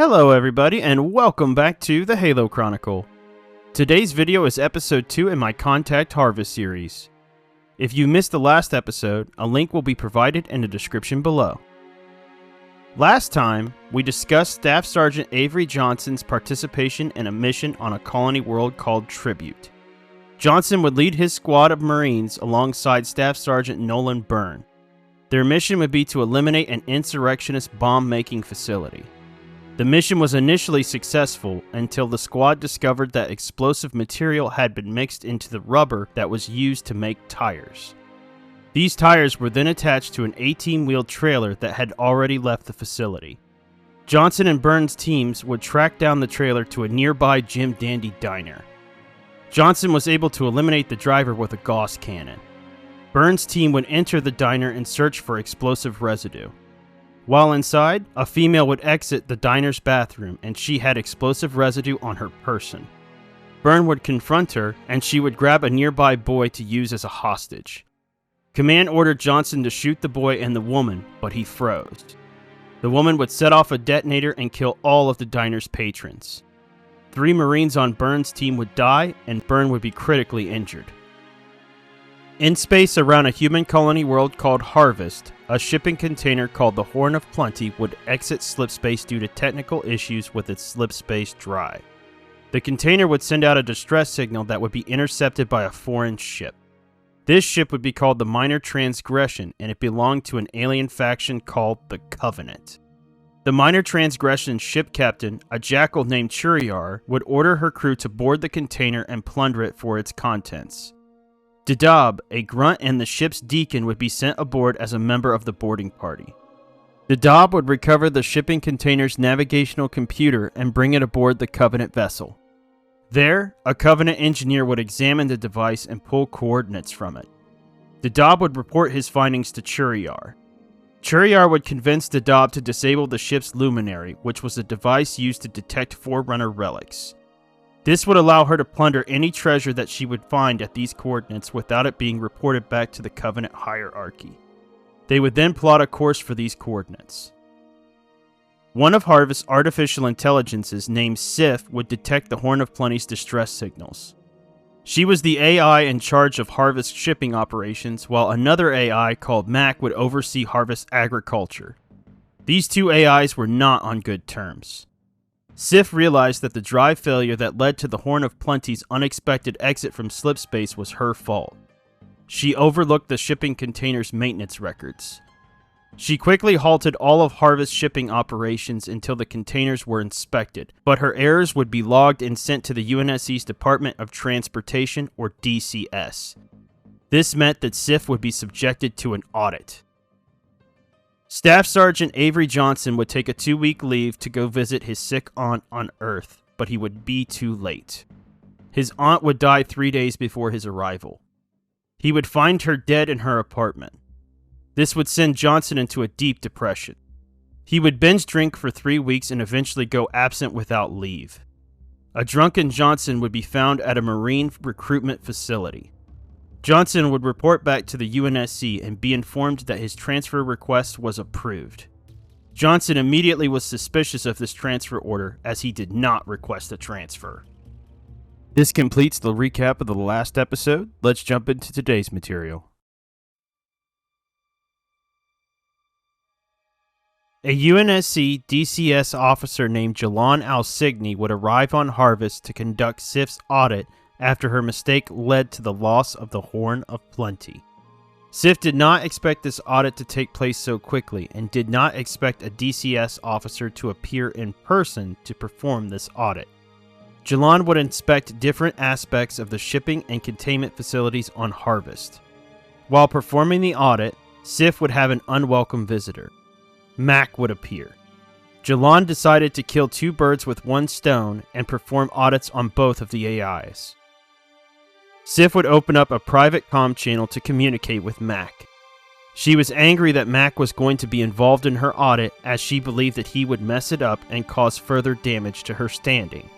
Hello everybody and welcome back to the Halo Chronicle. Today's video is episode 2 in my Contact Harvest series. If you missed the last episode, a link will be provided in the description below. Last time, we discussed Staff Sergeant Avery Johnson's participation in a mission on a colony world called Tribute. Johnson would lead his squad of Marines alongside Staff Sergeant Nolan Byrne. Their mission would be to eliminate an insurrectionist bomb-making facility. The mission was initially successful until the squad discovered that explosive material had been mixed into the rubber that was used to make tires. These tires were then attached to an 18-wheel trailer that had already left the facility. Johnson and Byrne's teams would track down the trailer to a nearby Jim Dandy diner. Johnson was able to eliminate the driver with a Gauss cannon. Byrne's team would enter the diner and search for explosive residue. While inside, a female would exit the diner's bathroom and she had explosive residue on her person. Byrne would confront her and she would grab a nearby boy to use as a hostage. Command ordered Johnson to shoot the boy and the woman, but he froze. The woman would set off a detonator and kill all of the diner's patrons. 3 Marines on Byrne's team would die and Byrne would be critically injured. In space around a human colony world called Harvest, a shipping container called the Horn of Plenty would exit slipspace due to technical issues with its slipspace drive. The container would send out a distress signal that would be intercepted by a foreign ship. This ship would be called the Minor Transgression, and it belonged to an alien faction called the Covenant. The Minor Transgression ship captain, a jackal named Churiar, would order her crew to board the container and plunder it for its contents. Dadab, a grunt and the ship's deacon, would be sent aboard as a member of the boarding party. Dadab would recover the shipping container's navigational computer and bring it aboard the Covenant vessel. There, a Covenant engineer would examine the device and pull coordinates from it. Dadab would report his findings to Churiar. Churiar would convince Dadab to disable the ship's luminary, which was a device used to detect Forerunner relics. This would allow her to plunder any treasure that she would find at these coordinates without it being reported back to the Covenant hierarchy. They would then plot a course for these coordinates. One of Harvest's artificial intelligences named Sif would detect the Horn of Plenty's distress signals. She was the AI in charge of Harvest's shipping operations, while another AI called Mac would oversee Harvest's agriculture. These two AIs were not on good terms. Sif realized that the drive failure that led to the Horn of Plenty's unexpected exit from slipspace was her fault. She overlooked the shipping container's maintenance records. She quickly halted all of Harvest's shipping operations until the containers were inspected, but her errors would be logged and sent to the UNSC's Department of Transportation, or DCS. This meant that Sif would be subjected to an audit. Staff Sergeant Avery Johnson would take a 2-week leave to go visit his sick aunt on Earth, but he would be too late. His aunt would die 3 days before his arrival. He would find her dead in her apartment. This would send Johnson into a deep depression. He would binge drink for 3 weeks and eventually go absent without leave. A drunken Johnson would be found at a Marine recruitment facility. Johnson would report back to the UNSC and be informed that his transfer request was approved. Johnson immediately was suspicious of this transfer order, as he did not request a transfer. This completes the recap of the last episode. Let's jump into today's material. A UNSC DCS officer named Galon Alsigny would arrive on Harvest to conduct Sif's audit after her mistake led to the loss of the Horn of Plenty. Sif did not expect this audit to take place so quickly and did not expect a DCS officer to appear in person to perform this audit. Galon would inspect different aspects of the shipping and containment facilities on Harvest. While performing the audit, Sif would have an unwelcome visitor. Mac would appear. Galon decided to kill 2 birds with 1 stone and perform audits on both of the AIs. Sif would open up a private comm channel to communicate with Mac. She was angry that Mac was going to be involved in her audit, as she believed that he would mess it up and cause further damage to her standing.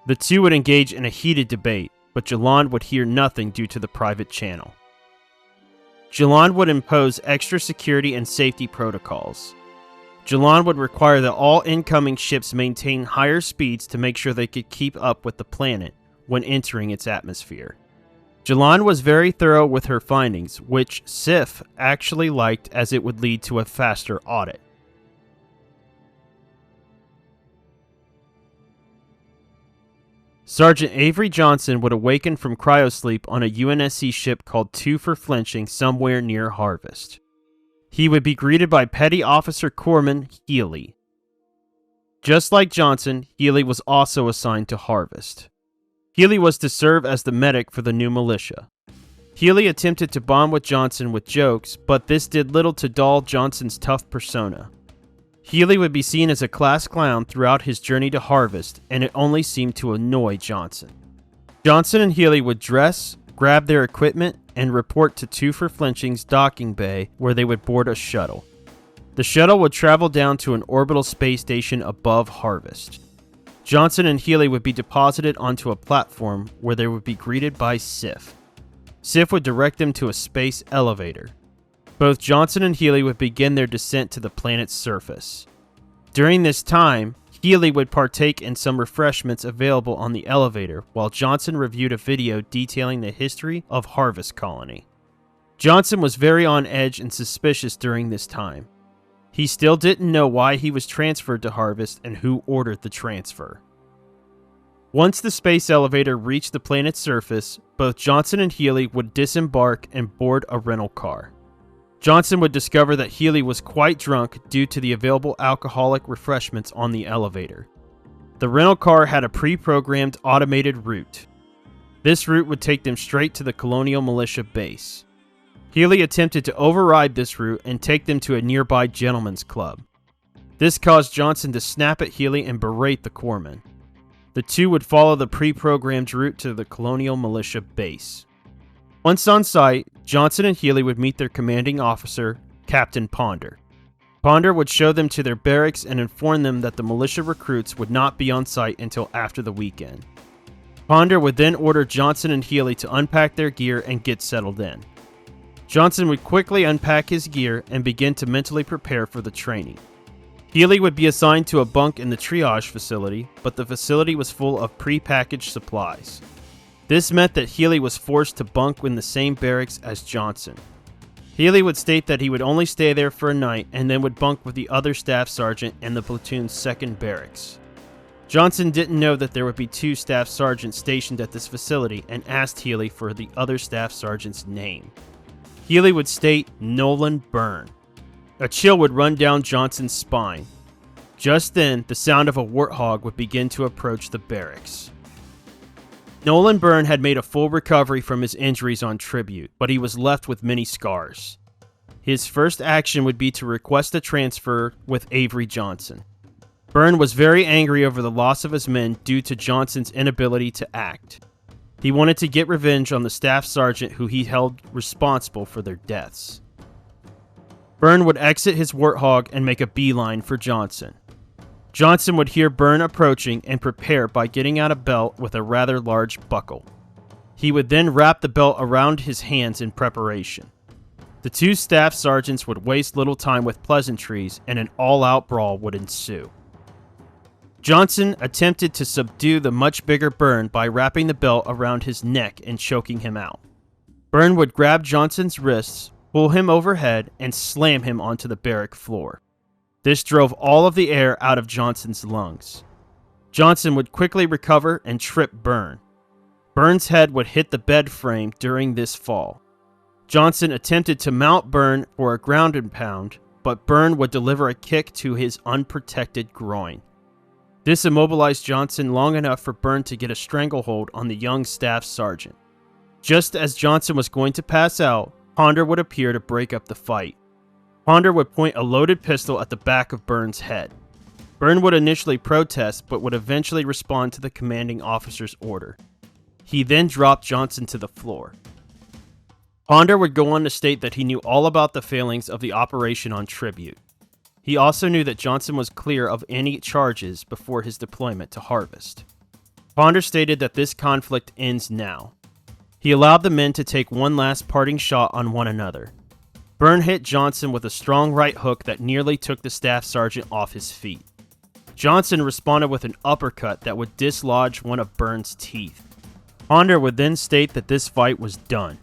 The two would engage in a heated debate, but Galon would hear nothing due to the private channel. Galon would impose extra security and safety protocols. Galon would require that all incoming ships maintain higher speeds to make sure they could keep up with the planet when entering its atmosphere. Galon was very thorough with her findings, which Sif actually liked as it would lead to a faster audit. Sergeant Avery Johnson would awaken from cryosleep on a UNSC ship called 2 for Flinching somewhere near Harvest. He would be greeted by Petty Officer Corpsman Healy. Just like Johnson, Healy was also assigned to Harvest. Healy was to serve as the medic for the new militia. Healy attempted to bond with Johnson with jokes, but this did little to dull Johnson's tough persona. Healy would be seen as a class clown throughout his journey to Harvest, and it only seemed to annoy Johnson. Johnson and Healy would dress, grab their equipment, and report to 2 for Flinching's docking bay, where they would board a shuttle. The shuttle would travel down to an orbital space station above Harvest. Johnson and Healy would be deposited onto a platform where they would be greeted by Sif. Sif would direct them to a space elevator. Both Johnson and Healy would begin their descent to the planet's surface. During this time, Healy would partake in some refreshments available on the elevator, while Johnson reviewed a video detailing the history of Harvest Colony. Johnson was very on edge and suspicious during this time. He still didn't know why he was transferred to Harvest and who ordered the transfer. Once the space elevator reached the planet's surface, both Johnson and Healy would disembark and board a rental car. Johnson would discover that Healy was quite drunk due to the available alcoholic refreshments on the elevator. The rental car had a pre-programmed automated route. This route would take them straight to the Colonial Militia base. Healy attempted to override this route and take them to a nearby gentleman's club. This caused Johnson to snap at Healy and berate the corpsman. The two would follow the pre-programmed route to the Colonial Militia base. Once on site, Johnson and Healy would meet their commanding officer, Captain Ponder. Ponder would show them to their barracks and inform them that the militia recruits would not be on site until after the weekend. Ponder would then order Johnson and Healy to unpack their gear and get settled in. Johnson would quickly unpack his gear and begin to mentally prepare for the training. Healy would be assigned to a bunk in the triage facility, but the facility was full of pre-packaged supplies. This meant that Healy was forced to bunk in the same barracks as Johnson. Healy would state that he would only stay there for a night and then would bunk with the other staff sergeant in the platoon's second barracks. Johnson didn't know that there would be 2 staff sergeants stationed at this facility and asked Healy for the other staff sergeant's name. Healy would state Nolan Byrne. A chill would run down Johnson's spine. Just then, the sound of a warthog would begin to approach the barracks. Nolan Byrne had made a full recovery from his injuries on Tribute, but he was left with many scars. His first action would be to request a transfer with Avery Johnson. Byrne was very angry over the loss of his men due to Johnson's inability to act. He wanted to get revenge on the staff sergeant who he held responsible for their deaths. Byrne would exit his warthog and make a beeline for Johnson. Johnson would hear Byrne approaching and prepare by getting out a belt with a rather large buckle. He would then wrap the belt around his hands in preparation. The 2 staff sergeants would waste little time with pleasantries and an all-out brawl would ensue. Johnson attempted to subdue the much bigger Byrne by wrapping the belt around his neck and choking him out. Byrne would grab Johnson's wrists, pull him overhead, and slam him onto the barrack floor. This drove all of the air out of Johnson's lungs. Johnson would quickly recover and trip Byrne. Byrne's head would hit the bed frame during this fall. Johnson attempted to mount Byrne for a ground and pound, but Byrne would deliver a kick to his unprotected groin. This immobilized Johnson long enough for Byrne to get a stranglehold on the young staff sergeant. Just as Johnson was going to pass out, Ponder would appear to break up the fight. Ponder would point a loaded pistol at the back of Byrne's head. Byrne would initially protest, but would eventually respond to the commanding officer's order. He then dropped Johnson to the floor. Ponder would go on to state that he knew all about the failings of the operation on Tribute. He also knew that Johnson was clear of any charges before his deployment to Harvest. Ponder stated that this conflict ends now. He allowed the men to take one last parting shot on one another. Byrne hit Johnson with a strong right hook that nearly took the staff sergeant off his feet. Johnson responded with an uppercut that would dislodge one of Byrne's teeth. Ponder would then state that this fight was done.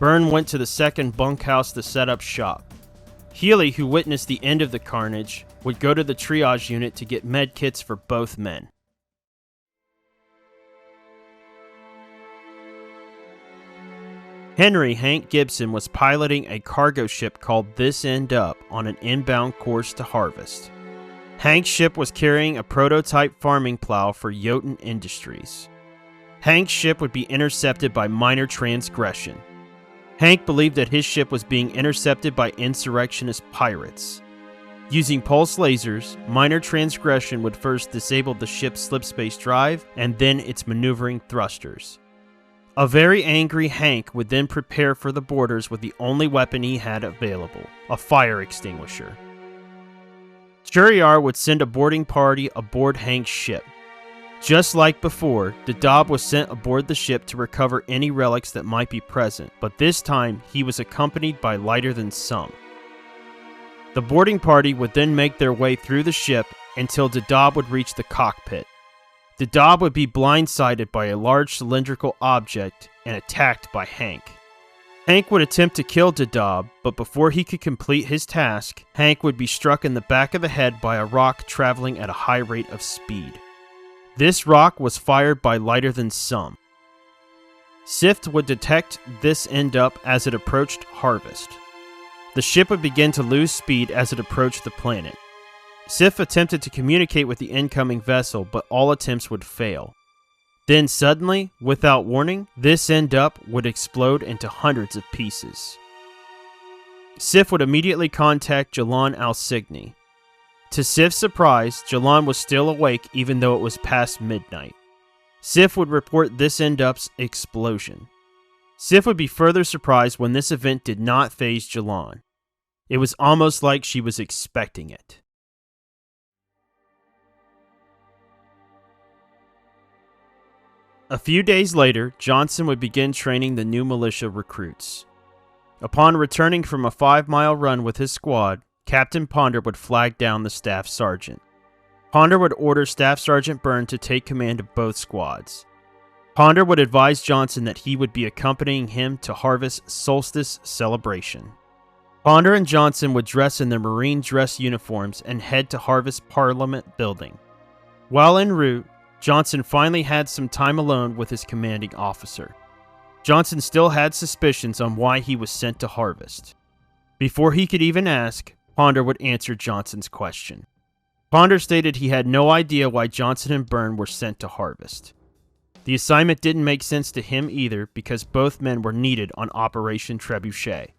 Byrne went to the second bunkhouse to set up shop. Healy, who witnessed the end of the carnage, would go to the triage unit to get med kits for both men. Henry Hank Gibson was piloting a cargo ship called This End Up on an inbound course to Harvest. Hank's ship was carrying a prototype farming plow for Jotun Industries. Hank's ship would be intercepted by minor transgression. Hank believed that his ship was being intercepted by insurrectionist pirates. Using pulse lasers, minor transgression would first disable the ship's slipspace drive and then its maneuvering thrusters. A very angry Hank would then prepare for the borders with the only weapon he had available, a fire extinguisher. Churiar would send a boarding party aboard Hank's ship. Just like before, Dadab was sent aboard the ship to recover any relics that might be present, but this time he was accompanied by Lighter Than Some. The boarding party would then make their way through the ship until Dadab would reach the cockpit. Dadab would be blindsided by a large cylindrical object and attacked by Hank. Hank would attempt to kill Dadab, but before he could complete his task, Hank would be struck in the back of the head by a rock traveling at a high rate of speed. This rock was fired by Lighter Than Some. Sift would detect This End Up as it approached Harvest. The ship would begin to lose speed as it approached the planet. Sif attempted to communicate with the incoming vessel, but all attempts would fail. Then suddenly, without warning, This End Up would explode into hundreds of pieces. Sif would immediately contact Galon Alsigny. To Sif's surprise, Galon was still awake even though it was past midnight. Sif would report This End Up's explosion. Sif would be further surprised when this event did not faze Galon. It was almost like she was expecting it. A few days later, Johnson would begin training the new militia recruits. Upon returning from a 5-mile run with his squad, Captain Ponder would flag down the staff sergeant. Ponder would order Staff Sergeant Byrne to take command of both squads. Ponder would advise Johnson that he would be accompanying him to Harvest Solstice Celebration. Ponder and Johnson would dress in their Marine dress uniforms and head to Harvest Parliament Building. While en route, Johnson finally had some time alone with his commanding officer. Johnson still had suspicions on why he was sent to Harvest. Before he could even ask, Ponder would answer Johnson's question. Ponder stated he had no idea why Johnson and Byrne were sent to Harvest. The assignment didn't make sense to him either because both men were needed on Operation Trebuchet.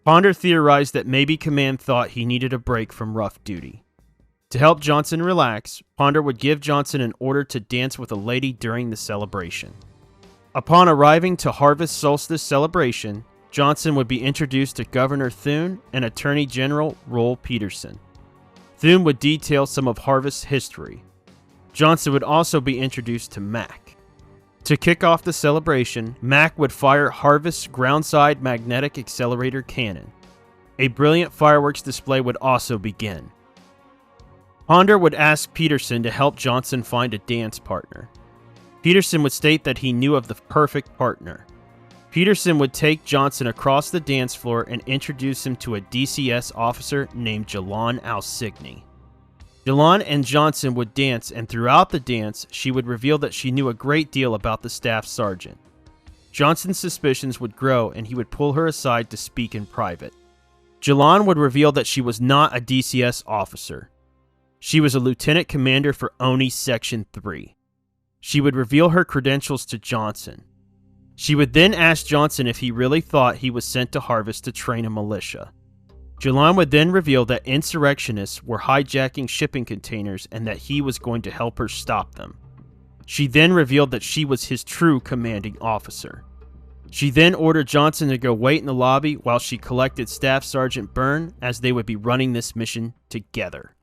Ponder theorized that maybe Command thought he needed a break from rough duty. To help Johnson relax, Ponder would give Johnson an order to dance with a lady during the celebration. Upon arriving to Harvest Solstice Celebration, Johnson would be introduced to Governor Thune and Attorney General Roel Peterson. Thune would detail some of Harvest's history. Johnson would also be introduced to Mac. To kick off the celebration, Mac would fire Harvest's groundside magnetic accelerator cannon. A brilliant fireworks display would also begin. Ponder would ask Peterson to help Johnson find a dance partner. Peterson would state that he knew of the perfect partner. Peterson would take Johnson across the dance floor and introduce him to a DCS officer named Galon Alsigny. Galon and Johnson would dance, and throughout the dance, she would reveal that she knew a great deal about the staff sergeant. Johnson's suspicions would grow, and he would pull her aside to speak in private. Galon would reveal that she was not a DCS officer. She was a lieutenant commander for ONI Section 3. She would reveal her credentials to Johnson. She would then ask Johnson if he really thought he was sent to Harvest to train a militia. Galon would then reveal that insurrectionists were hijacking shipping containers and that he was going to help her stop them. She then revealed that she was his true commanding officer. She then ordered Johnson to go wait in the lobby while she collected Staff Sergeant Byrne, as they would be running this mission together.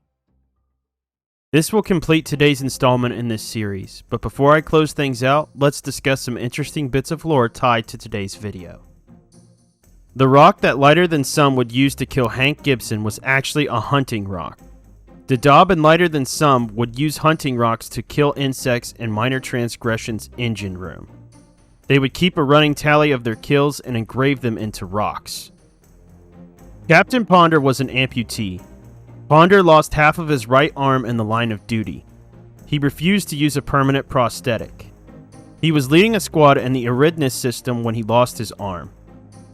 This will complete today's installment in this series, but before I close things out, let's discuss some interesting bits of lore tied to today's video. The rock that Lighter Than Some would use to kill Hank Gibson was actually a hunting rock. Dadob and Lighter Than Some would use hunting rocks to kill insects in Minor Transgression's engine room. They would keep a running tally of their kills and engrave them into rocks. Captain Ponder was an amputee. Ponder lost half of his right arm in the line of duty. He refused to use a permanent prosthetic. He was leading a squad in the Eridanus system when he lost his arm.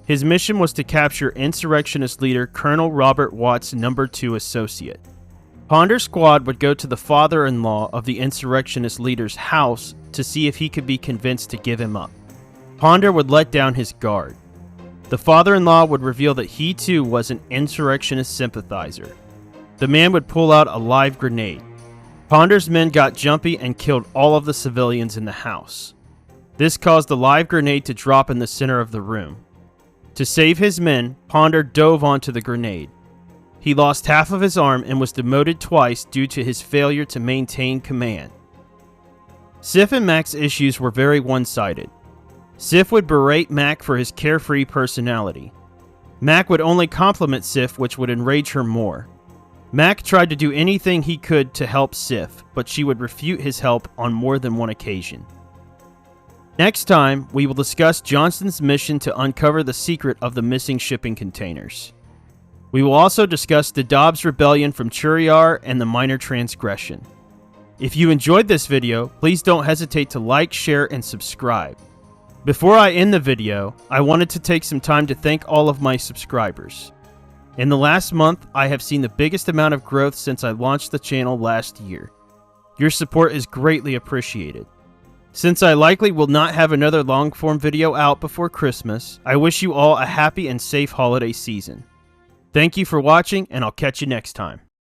His mission was to capture insurrectionist leader Colonel Robert Watt's No. 2 associate. Ponder's squad would go to the father-in-law of the insurrectionist leader's house to see if he could be convinced to give him up. Ponder would let down his guard. The father-in-law would reveal that he too was an insurrectionist sympathizer. The man would pull out a live grenade. Ponder's men got jumpy and killed all of the civilians in the house. This caused the live grenade to drop in the center of the room. To save his men, Ponder dove onto the grenade. He lost half of his arm and was demoted twice due to his failure to maintain command. Sif and Mac's issues were very one-sided. Sif would berate Mac for his carefree personality. Mac would only compliment Sif, which would enrage her more. Mac tried to do anything he could to help Sif, but she would refute his help on more than one occasion. Next time, we will discuss Johnson's mission to uncover the secret of the missing shipping containers. We will also discuss Dadob's rebellion from Churiar and the Minor Transgression. If you enjoyed this video, please don't hesitate to like, share, and subscribe. Before I end the video, I wanted to take some time to thank all of my subscribers. In the last month, I have seen the biggest amount of growth since I launched the channel last year. Your support is greatly appreciated. Since I likely will not have another long-form video out before Christmas, I wish you all a happy and safe holiday season. Thank you for watching, and I'll catch you next time.